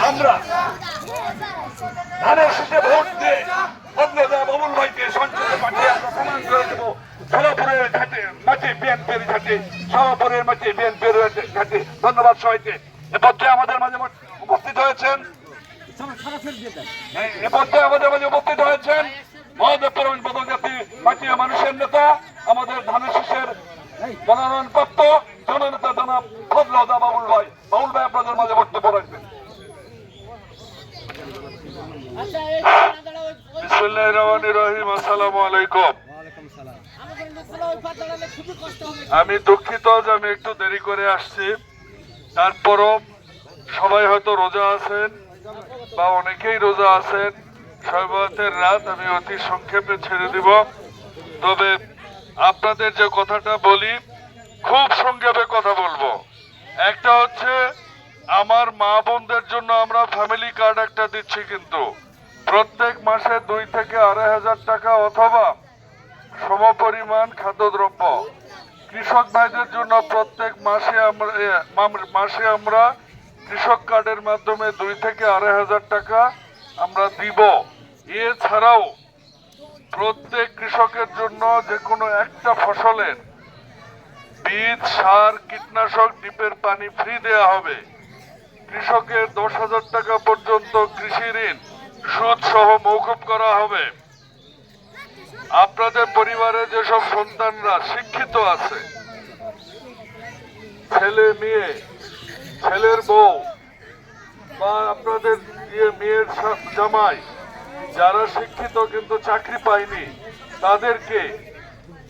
আমরা ধানের শীষে ভোট দিয়ে অন্যদা বাবুল ভাইকে সংসদে পাঠিয়ে আমরা প্রমাণ করে দেবো সভাপুরের ঘাটে মাঠে বিএনপির ঘাটে সভাপুরের মাঠে বিএনপির ঘাটে। ধন্যবাদ সবাইকে। এ পর্যায়ে আমাদের মাঝে উপস্থিত হয়েছেন উপস্থিত হয়েছেন মহাদেবপুর বদলজাতি মাটিয়া মানুষের নেতা আমাদের ধানের শীষের মনোনয়নপ্রাপ্ত জননেতা জনাব ফজলুল বাবুল ভাই। বাবুল ভাই আপনাদের মাঝে বক্তব্য রাখবেন। বিসমিল্লাহির রহমানির রহিম। আসসালামু আলাইকুম। আমি দুঃখিত যে আমি একটু দেরি করে আসছি, তারপরও সবাই হয়তো রোজা আছেন বা অনেকেই রোজা আছেন। শবে রাত আমি অতি সংক্ষেপে ছেড়ে দিব, তবে আপনাদের যে কথাটা বলি খুব সংক্ষেপে কথা বলবো। একটা হচ্ছে আমার মা বোনদের জন্য আমরা ফ্যামিলি কার্ড একটা দিচ্ছি, কিন্তু প্রত্যেক মাসে 2 থেকে 2,500 টাকা অথবা সমপরিমাণ খাদ্যদ্রব্য। কৃষক ভাইদের জন্য প্রত্যেক মাসে আমরা কৃষক কার্ডের মাধ্যমে 2 থেকে 2,500 টাকা আমরা দিব। এছাড়াও প্রত্যেক কৃষকের জন্য যে কোনো একটা ফসলের বীজ, সার, কীটনাশক, ডিপের পানি ফ্রি দেয়া হবে। কৃষকের 10,000 টাকা পর্যন্ত কৃষি ঋণ সুদ সহ মওকুফ করা হবে। আপনাদের পরিবারে যেসব সন্তানরা শিক্ষিত আছে, ছেলে মেয়ে, ছেলের বউ বা আপনাদের মেয়ের জামাই যারা শিক্ষিত কিন্তু চাকরি পায়নি, তাদেরকে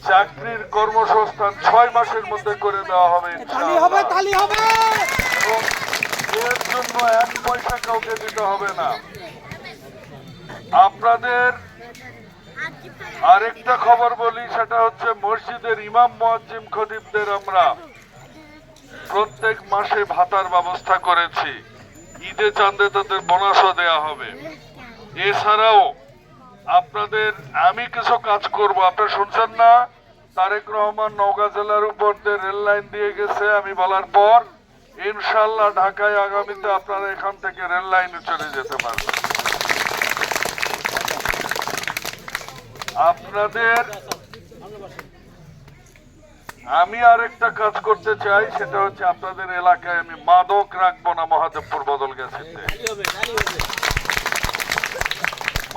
চাকরির কর্মসংস্থান 6 মাসের মধ্যে করে দেওয়া হবে। এর জন্য 1 পয়সা কাউকে দিতে হবে না। আপনাদের আরেকটা খবর বলি, সেটা হচ্ছে মসজিদের ইমাম, মুয়াজ্জিম, খতিবদের আমরা প্রত্যেক মাসে ভাতার ব্যবস্থা করেছি। ঈদে চাঁদে তাদের বোনাসও দেয়া হবে। এছাড়াও আপনাদের আমি কিছু কাজ করব। আপনারা শুনছেন না, তারেক রহমান নওগাঁ জেলার উপর দিয়ে রেল লাইন দিয়ে গেছে। আমি বলার পর ইনশাল্লাহ ঢাকায় আগামীতে আপনারা এখান থেকে রেল লাইনে চলে যেতে পারবেন। আপনাদের আমি আরেকটা কাজ করতে চাই, সেটা হচ্ছে আপনাদের এলাকায় আমি মাদক রাখবো না। মহাদেবপুর বদলগাছিতে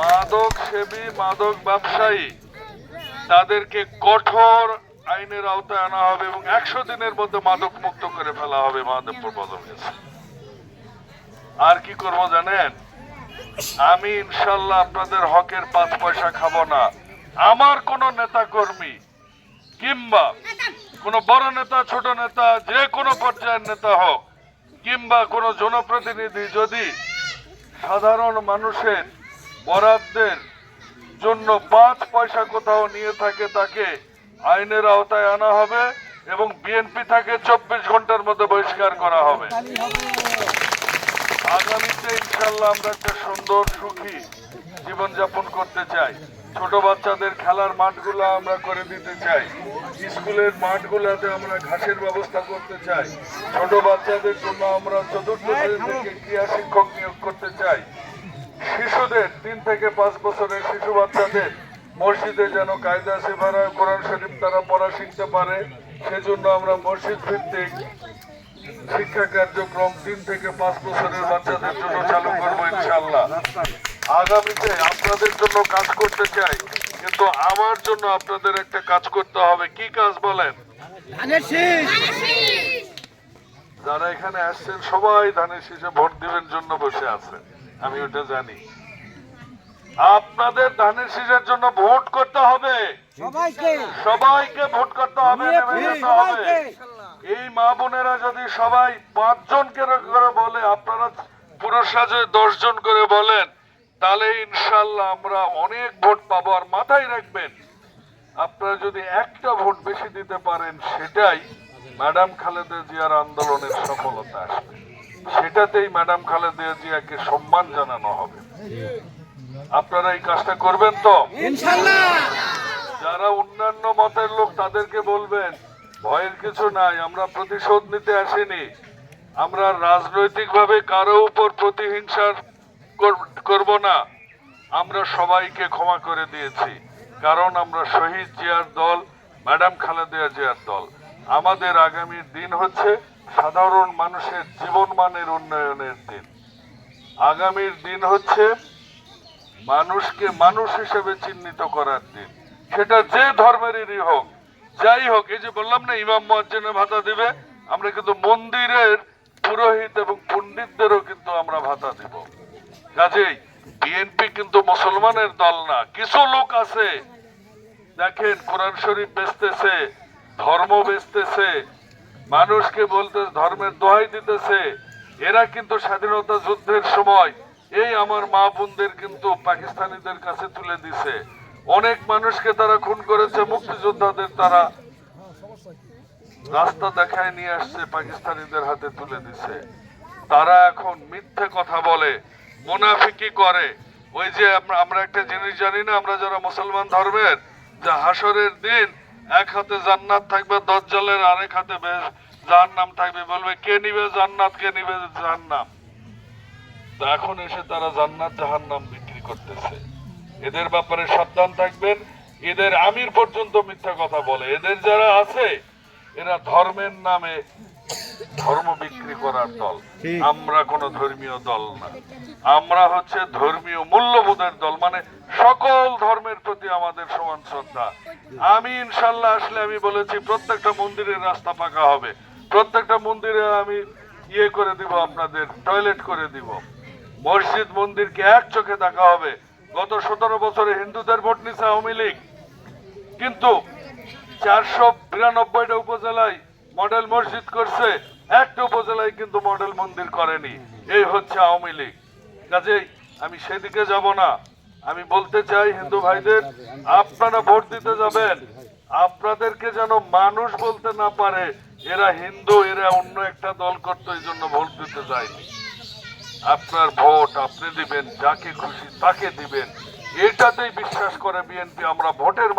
মাদক সেবী, মাদক ব্যবসায়ী তাদেরকে কঠোর আইনের আওতায় আনা হবে এবং 100 দিনের মধ্যে মাদক মুক্ত করে ফেলা হবে মহাদেবপুর বদলগাছি। আর কি করব জানেন? আমি ইনশাল্লাহ আপনাদের হকের 5 পয়সা খাবো না। আমার কোন নেতা কর্মী কিংবা কোন বড় নেতা, ছোট নেতা, যে কোনো পর্যায়ের নেতা হোক কিংবা কোন জনপ্রতিনিধি যদি সাধারণ মানুষের বরাদ্দের জন্য 5 পয়সা কোথাও নিয়ে থাকে, তাকে আইনের আওতায় আনা হবে এবং বিএনপি থেকে 24 ঘন্টার মধ্যে বহিষ্কার করা হবে। আগামীতে ইনশাল্লাহ আমরা একটা সুন্দর সুখী জীবনযাপন করতে চাই। ছোট বাচ্চাদের খেলার মাঠগুলো আমরা করে দিতে চাই। স্কুলের মাঠগুলোতে আমরা ঘাসের ব্যবস্থা করতে চাই। ছোট বাচ্চাদের জন্য আমরা 4র্থ শ্রেণী থেকে ক্রীড়া শিক্ষক নিয়োগ করতে চাই। শিশুদের 3 থেকে 5 বছরের শিশু বাচ্চাদের মসজিদে যেন কায়দা সেভারায় কোরআন শরীফ তারা পড়া শিখতে পারে, সেজন্য আমরা মসজিদ ভিত্তিক শিক্ষা কার্যক্রম 3 থেকে 5 বছরের বাচ্চাদের জন্য চালু করবো ইনশাআল্লাহ। আগামীতে আপনাদের জন্য কাজ করতে চাই, কিন্তু আমার জন্য আপনাদের একটা কাজ করতে হবে। কি কাজ বলেন? যারা এখানে আসছেন সবাই ধানের শীষে ভোট দিবেন জন্য বসে আছেন, আমি ওটা জানি। আপনাদের ধানের শীষের জন্য ভোট করতে হবে, সবাইকে ভোট করতে হবে, এই মা বোনেরা যদি সবাই 5 জনকে করে বলে, আপনারা পুরুষরা যদি 10 জন করে বলেন, তাহলে ইনশাল্লাহ আমরা অনেক ভোট পাবো। আর মাথায় রাখবেন, আপনারা যদি একটা ভোট বেশি দিতে পারেন, সেটাই ম্যাডাম খালেদা জিয়ার আন্দোলনের সফলতা আসবে। সেটাতেই ম্যাডাম খালেদা জিয়াকে সম্মান জানানো হবে। আপনারা এই কাজটা করবেন তো ইনশাআল্লাহ? যারা অন্যান্য মতের লোক তাদেরকে বলবেন ভয়ের কিছু নাই, আমরা প্রতিশোধ নিতে আসিনি, আমরা রাজনৈতিকভাবে কারো উপর প্রতিহিংসা করব না। আমরা সবাইকে ক্ষমা করে দিয়েছি, কারণ আমরা শহীদ জিয়ার দল, ম্যাডাম খালেদা জিয়ার দল। আমাদের আগামীর দিন হচ্ছে সাধারণ মানুষের জীবনমানের উন্নয়নের দিন। আগামীর দিন হচ্ছে মানুষকে মানুষ হিসেবে চিহ্নিত করার দিন, সেটা যে ধর্মেরই হোক, যাই হোক। এই যে বললাম না, ইমাম মুয়াজ্জিনের ভাতা দিবে, আমরা কিন্তু মন্দিরের পুরোহিত এবং পণ্ডিতদেরও কিন্তু আমরা ভাতা দিব। কাজেই বিএনপি কিন্তু মুসলমানের দল না। কিছু লোক আছে, দেখেন, কোরআন শরীফ বেচতেছে, ধর্ম বেচতেছে, মানুষকে বলতে ধর্মের দোহাই দিতেছে। এরা কিন্তু স্বাধীনতা যুদ্ধের সময় এই আমার মা বোনদের কিন্তু পাকিস্তানিদের কাছে তুলে দিছে। অনেক মানুষকে তারা খুন করেছে, মুক্তিযোদ্ধাদের তারা রাস্তা দেখায় নিয়ে আসছে, পাকিস্তানিদের হাতে তুলে দিছে। তারা এখন মিথ্যে কথা বলে, মুনাফিকি করে। ওই যে আমরা একটা জিনিস জানি না, আমরা যারা মুসলমান ধর্মের, যে হাসরের দিন এক হাতে জান্নাত থাকবে দজ্জালের, আরেক হাতে জাহান্নাম থাকবে। বলবে কে নিবে জান্নাত, কে নিবে জাহান্নাম। তো এখন এসে তারা জান্নাত জাহান্নাম বিক্রি করতেছে। এদের ব্যাপারে সাবধান থাকবেন। এদের আমির পর্যন্ত মিথ্যা কথা বলে। এদের যারা আছে, এরা ধর্মের নামে ধর্ম বিক্রি করার দল। আমরা কোন ধর্মীয় দল না, আমরা হচ্ছে ধর্মীয় মূল্যবোধের দল। মানে সকল ধর্মের প্রতি আমাদের সমান শ্রদ্ধা। আমি ইনশাল্লাহ আসলে আমি বলেছি প্রত্যেকটা মন্দিরের রাস্তা পাকা হবে, প্রত্যেকটা মন্দিরে আমি ইয়ে করে দিব, আপনাদের টয়লেট করে দিব, মসজিদ মন্দিরকে এক চোখে দেখা হবে। গত 17 বছরে হিন্দুদের ভোট নিছে আওয়ামী লীগ, কিন্তু 492টা উপজেলায় মডেল মসজিদ করছে, একটা উপজেলায় কিন্তু মডেল মন্দির করেনি। এই হচ্ছে আওয়ামী লীগ। কাজেই আমি সেদিকে যাব না। আমি বলতে চাই হিন্দু ভাইদের, আপনারা ভোট দিতে যাবেন, আপনাদেরকে যেন মানুষ বলতে না পারে এরা হিন্দু, এরা অন্য একটা দল করতো, এই জন্য ভোট দিতে যায়নি। আপনার ভোট আপনি দিবেন, যাকে খুশি তাকে দিবেন, এটাতেই বিশ্বাস করে বিএনপি। আমরা ভোটের